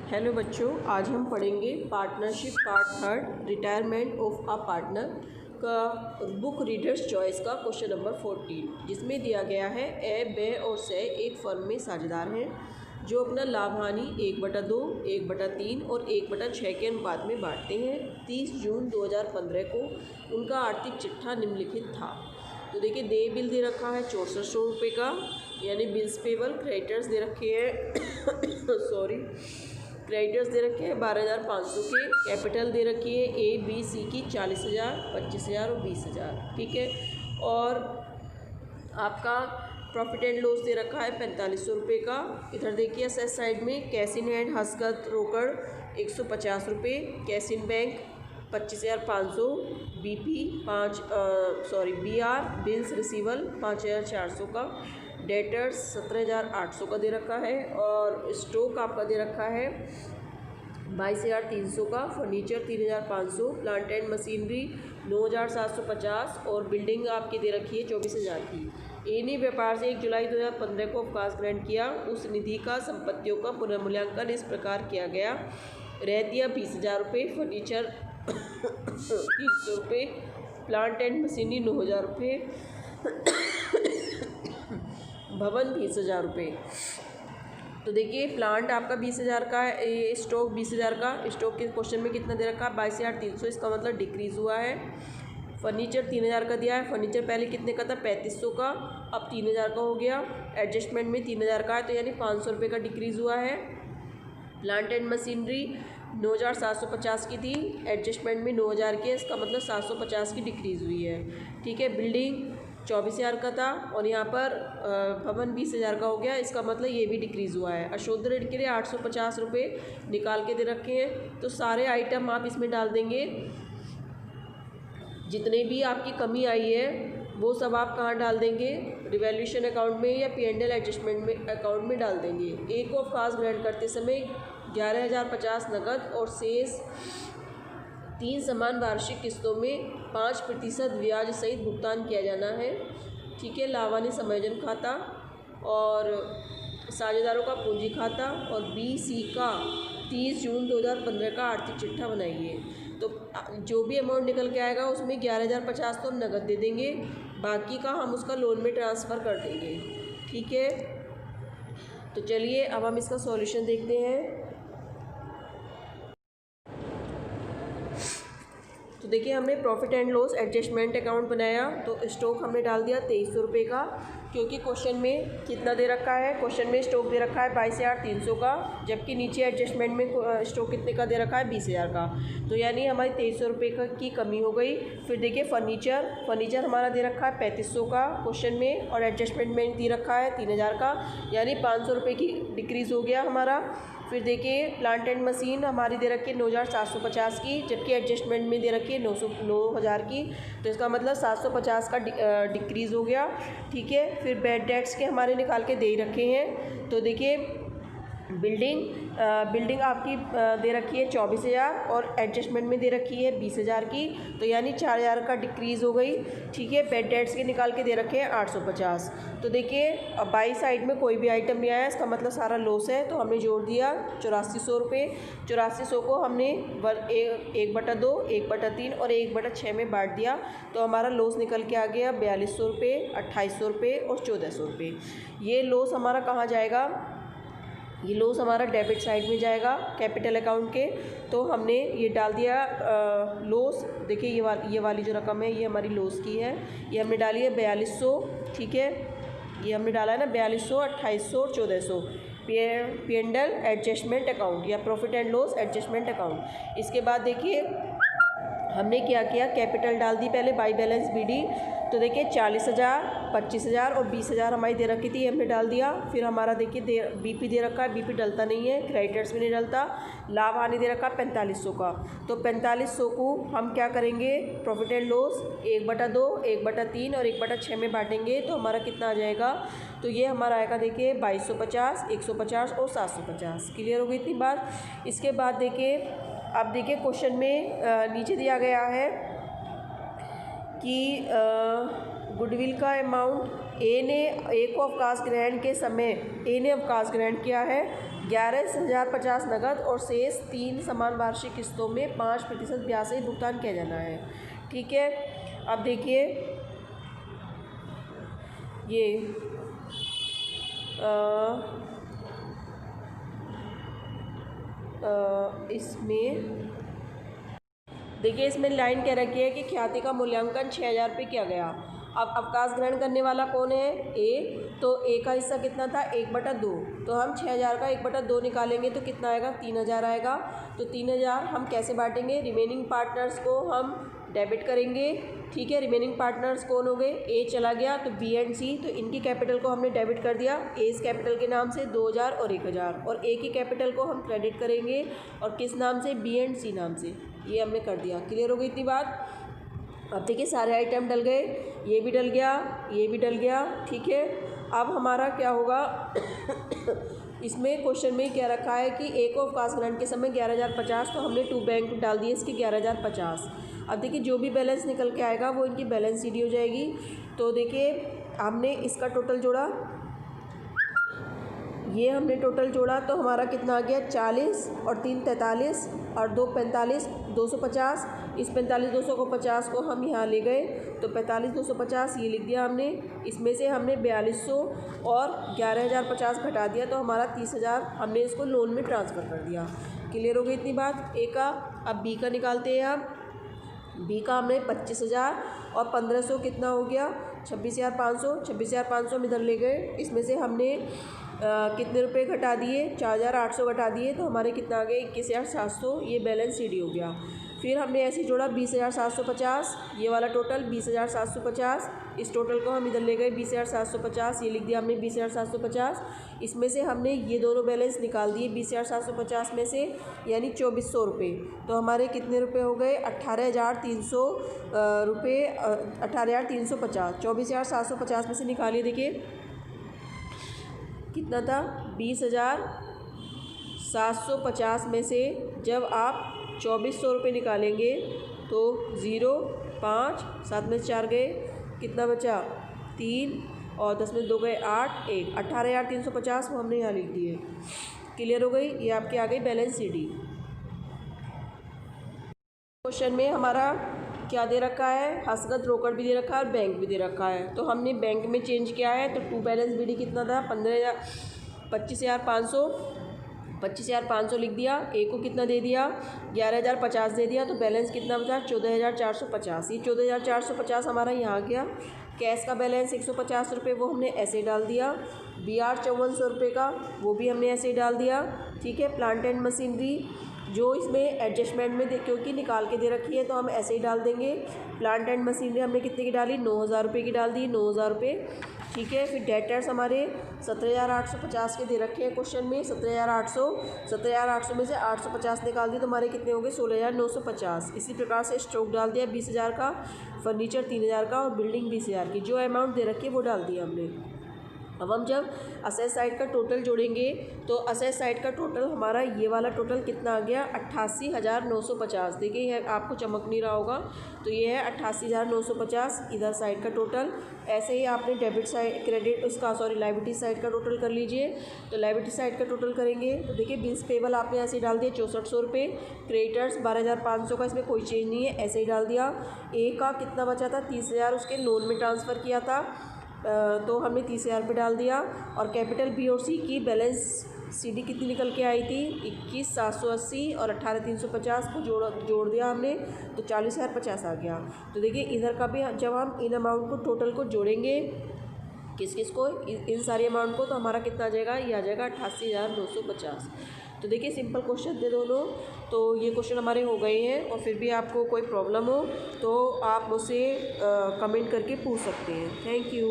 Hello बच्चों, आज हम पढ़ेंगे partnership part third retirement of a partner का बुक रीडर्स चॉइस का क्वेश्चन नंबर 14, जिसमें दिया गया है ए, बे और से एक फर्म में साझेदार हैं जो अपना लाभ हानि 1/2, 1/3 और 1/6 के अनुपात में बांटते हैं। 30 जून 2015 को उनका आर्थिक चिट्ठा निम्नलिखित था। तो देखिए, देय बिल दे रखा है 6400 रुपये का, यानी बिल्स पेबल। क्रेडिटर्स दे रखे हैं क्रेडिटर्स दे रखे हैं 12,500 के। कैपिटल दे रखी है ए बी सी की 40,000, 25,000 और 20,000, ठीक है। और आपका प्रॉफिट एंड लॉस दे रखा है 4500 रुपये का। इधर देखिए असेट साइड में कैश इन हैंड हस्तगत रोकड़ 150 रुपये, cash in bank 25,500, BP BR bills रिसीवल 5,400 का, डेटर्स 17,800 का दे रखा है। और स्टॉक आपका दे रखा है 22,300 का, फर्नीचर 3,500, प्लांट एंड मशीनरी 9,750 और बिल्डिंग आपकी दे रखी है 24,000 की। इन्हीं व्यापार से 1 जुलाई 2015 को अवकाश ग्रहण किया। उस निधि का संपत्तियों का पुनर्मूल्यांकन इस प्रकार किया गया: रहतिया 20,000 रुपये, फर्नीचर 300 रुपये, प्लांट एंड मशीनरी 9,000 रुपये, भवन 20,000 रुपये। तो देखिए, प्लांट आपका 20,000 का है, स्टॉक 20,000 का। स्टॉक के क्वेश्चन में कितना दे रखा है 22,300, इसका मतलब डिक्रीज़ हुआ है। फर्नीचर 3,000 का दिया है। फर्नीचर पहले कितने का था 3,500 का, अब 3,000 का हो गया। एडजस्टमेंट में 3,000 का है, तो यानी 500 रुपये का डिक्रीज़ हुआ है। प्लांट एंड मशीनरी 9,750 की थी, एडजस्टमेंट में 9,000 की है, इसका मतलब 750 की डिक्रीज़ हुई है, ठीक है। बिल्डिंग 24,000 का था और यहाँ पर भवन 20,000 का हो गया, इसका मतलब ये भी डिक्रीज़ हुआ है। अशुद्ध ऋण के लिए 850 रुपये निकाल के दे रखे हैं। तो सारे आइटम आप इसमें डाल देंगे, जितने भी आपकी कमी आई है वो सब आप कहाँ डाल देंगे, रिवैल्यूएशन अकाउंट में या P&L एडजस्टमेंट में अकाउंट में डाल देंगे। एक को अवकाश ग्रहण करते समय 11,050 नकद और शेष 3 समान वार्षिक किस्तों में 5% ब्याज सहित भुगतान किया जाना है, ठीक है। लाभांश समायोजन खाता और साझेदारों का पूंजी खाता और BC का 30 जून 2015 का आर्थिक चिट्ठा बनाइए। तो जो भी अमाउंट निकल के आएगा उसमें 11,050 तो हम नकद दे देंगे, बाकी का हम उसका लोन में ट्रांसफ़र कर देंगे, ठीक है। तो चलिए अब हम इसका सॉल्यूशन देखते हैं। तो देखिए, हमने profit and loss adjustment account बनाया। तो स्टॉक हमने डाल दिया 2,300 रुपये का, क्योंकि क्वेश्चन में कितना दे रखा है, क्वेश्चन में स्टॉक दे रखा है 22,300 का, जबकि नीचे एडजस्टमेंट में स्टॉक कितने का दे रखा है 20,000 का। तो यानी हमारी 2,300 रुपये की कमी हो गई। फिर देखिए फर्नीचर हमारा दे रखा है 3,500 का क्वेश्चन में, और एडजस्टमेंट में दे रखा है 3,000 का, यानी 500 रुपये की डिक्रीज़ हो गया हमारा। फिर देखिए, प्लांट एंड मशीन हमारी दे रखी है 9,750 की, जबकि एडजस्टमेंट में दे रखी है 9,000 की, तो इसका मतलब 750 का डिक्रीज़ हो गया, ठीक है। फिर बैड डेट्स के हमारे निकाल के दे रखे हैं। तो देखिए, बिल्डिंग आपकी दे रखी है 24,000 और एडजस्टमेंट में दे रखी है 20,000 की, तो यानी 4,000 का डिक्रीज़ हो गई, ठीक है। बैड डेट्स के निकाल के दे रखे हैं 850। तो देखिए, अब बाई साइड में कोई भी आइटम नहीं आया, इसका मतलब सारा लॉस है, तो हमने जोड़ दिया 8,400 रुपये। 8,400 को हमने 1/2, 1/3 और 1/6 में बांट दिया, तो हमारा लॉस निकल के आ गया 4,200 रुपये, 2,800 रुपये और 1,400 रुपये। ये लॉस हमारा कहाँ जाएगा, ये लॉस हमारा डेबिट साइड में जाएगा कैपिटल अकाउंट के। तो हमने ये डाल दिया लॉस। देखिए, ये वाली जो रकम है ये हमारी लॉस की है, ये हमने डाली है 4,200, ठीक है। ये हमने डाला है ना 4,200, 2,800 और 1,400। P&L एडजस्टमेंट अकाउंट या profit and loss adjustment account. इसके बाद देखिए हमने क्या किया, कैपिटल डाल दी पहले बाई बैलेंस BD। तो देखिए 40,000, 25,000 और 20,000 हमारी दे रखी थी, हमने डाल दिया। फिर हमारा देखिए BP दे रखा है, BP डलता नहीं है, क्रेडिटर्स भी नहीं डलता। लाभ हानि दे रखा है 4,500 का, तो 4,500 को हम क्या करेंगे, प्रॉफिट एंड लॉस 1/2, 1/3 और 1/6 में बांटेंगे, तो हमारा कितना आ जाएगा। तो ये हमारा आएगा देखिए 2,250, 150 और 750। क्लियर हो गई इतनी बात। इसके बाद देखिए, अब देखिए क्वेश्चन में नीचे दिया गया है कि गुडविल का अमाउंट ए को अवकाश ग्रहण के समय ए ने अवकाश ग्रहण किया है 11,050 नकद और शेष 3 समान वार्षिक किस्तों में 5% ब्याज से भुगतान किया जाना है। ठीक है, अब देखिए ये इसमें देखिए, इसमें लाइन कह रखी है कि ख्याति का मूल्यांकन 6,000 रुपये किया गया। अब अवकाश ग्रहण करने वाला कौन है? ए। तो ए का हिस्सा कितना था? 1/2। तो हम 6,000 का 1/2 निकालेंगे तो कितना आएगा? 3,000 आएगा। तो 3,000 हम कैसे बांटेंगे? रिमेनिंग पार्टनर्स को हम डेबिट करेंगे। ठीक है, रिमेनिंग पार्टनर्स कौन हो गए? ए चला गया तो बी एंड सी, तो इनकी कैपिटल को हमने डेबिट कर दिया। ए इस कैपिटल के नाम से 2,000 और 1,000, और ए की कैपिटल को हम क्रेडिट करेंगे और किस नाम से? बी एंड सी नाम से। ये हमने कर दिया। क्लियर हो गई इतनी बात? अब देखिए सारे आइटम डल गए, ये भी डल गया, ये भी डल गया। ठीक है, अब हमारा क्या होगा? इसमें क्वेश्चन में क्या रखा है कि ए को अवकाश ग्रहण के समय 11,050, तो हमने 2 बैंक डाल दिए इसकी 11,050। अब देखिए जो भी बैलेंस निकल के आएगा वो इनकी बैलेंस शीट हो जाएगी। तो देखिए हमने इसका टोटल जोड़ा, ये हमने टोटल जोड़ा तो हमारा कितना आ गया? 40 और 3 43 और 2 45, 250। इस 45 200 को 50 को हम यहाँ ले गए तो 45 250 ये लिख दिया हमने। इसमें से हमने 4200 और 11,050 घटा दिया तो हमारा 30,000 हमने इसको लोन में ट्रांसफ़र कर दिया। क्लियर हो गई इतनी बात ए का? अब बी का निकालते हैं। अब बी का हमने 25,000 और 1,500 कितना हो गया? 26,500। 26,500 हम इधर ले गए, इसमें से हमने कितने रुपए घटा दिए? 4,800 घटा दिए तो हमारे कितना आ गए? 21,700। ये बैलेंस सी डी हो गया। फिर हमने ऐसे जोड़ा 20,750, ये वाला टोटल 20,750। इस टोटल को हम इधर ले गए 20,750, ये लिख दिया हमने 20,750। इसमें से हमने ये दोनों बैलेंस निकाल दिए 20,750 में से, यानी 2,400 रुपये। तो हमारे कितने रुपए हो गए? 18,300 रुपये, 18,350। 24,750 में से निकालिए, देखिए कितना था? 20,750 में से जब आप 2,400 रुपये निकालेंगे तो 0 5 7 में 4 गए, कितना बचा? 3 और 10 में 2 गए 8 1, 18,350 वो हमने यहाँ लिख दिए। क्लियर हो गई? ये आपके आ गई बैलेंस सी डी। क्वेश्चन में हमारा क्या दे रखा है? हस्तगत रोकड़ भी दे रखा है और बैंक भी दे रखा है। तो हमने बैंक में चेंज किया है तो 2 बैलेंस बी डी कितना था? 25,500 25,500 लिख दिया। ए को कितना दे दिया? 11,050 दे दिया। तो बैलेंस कितना बचा? 14,450। ये 14,450 हमारा यहाँ गया। कैश का बैलेंस 150 रुपये, वो हमने ऐसे डाल दिया। बी आर 5400 रुपये का, वो भी हमने ऐसे डाल दिया। ठीक है, प्लांट एंड मशीनरी जो इसमें एडजस्टमेंट में क्योंकि निकाल के दे रखी है तो हम ऐसे ही डाल देंगे। प्लांट एंड मशीनरी हमने कितने की डाली? 9,000 रुपये की डाल दी, 9,000 रुपये। ठीक है, फिर डेटर्स हमारे 17,850 के दे रखे हैं क्वेश्चन में। 17,800 में से 850 निकाल दी तो हमारे कितने हो गए? 16,950। इसी प्रकार से स्टॉक डाल दिया 20,000 का, फर्नीचर 3,000 का और बिल्डिंग 20,000 की। जो अमाउंट दे रखी है वो डाल दिया हमने। अब हम जब असेट साइड का टोटल जोड़ेंगे तो असेट साइड का टोटल हमारा ये वाला टोटल कितना आ गया? 88,950। देखिए ये आपको चमक नहीं रहा होगा, तो ये है 88,950 इधर साइड का टोटल। ऐसे ही आपने डेबिट साइड क्रेडिट उसका लायबिलिटी साइड का टोटल कर लीजिए। तो लायबिलिटी साइड का टोटल करेंगे तो देखिए बिल्स पेबल आपने ऐसे ही डाल दिए 6400 रुपये। क्रेडिटर्स 12,500 का, इसमें कोई चेंज नहीं है, ऐसे ही डाल दिया। ए का कितना बचा था? 30,000 उसके लोन में ट्रांसफ़र किया था तो हमने 30,000 रुपये डाल दिया। और कैपिटल बी और सी की बैलेंस सी डी कितनी निकल के आई थी? 21,780 और 18,350 को जोड़ दिया हमने तो 40,050 आ गया। तो देखिए इधर का भी जब हम इन अमाउंट को टोटल को जोड़ेंगे किस को, इन सारी अमाउंट को, तो हमारा कितना आ जाएगा? ये आ जाएगा 88,950। तो देखिए सिंपल क्वेश्चन थे दोनों। तो ये क्वेश्चन हमारे हो गए हैं और फिर भी आपको कोई प्रॉब्लम हो तो आप मुझसे कमेंट करके पूछ सकते हैं। Thank you.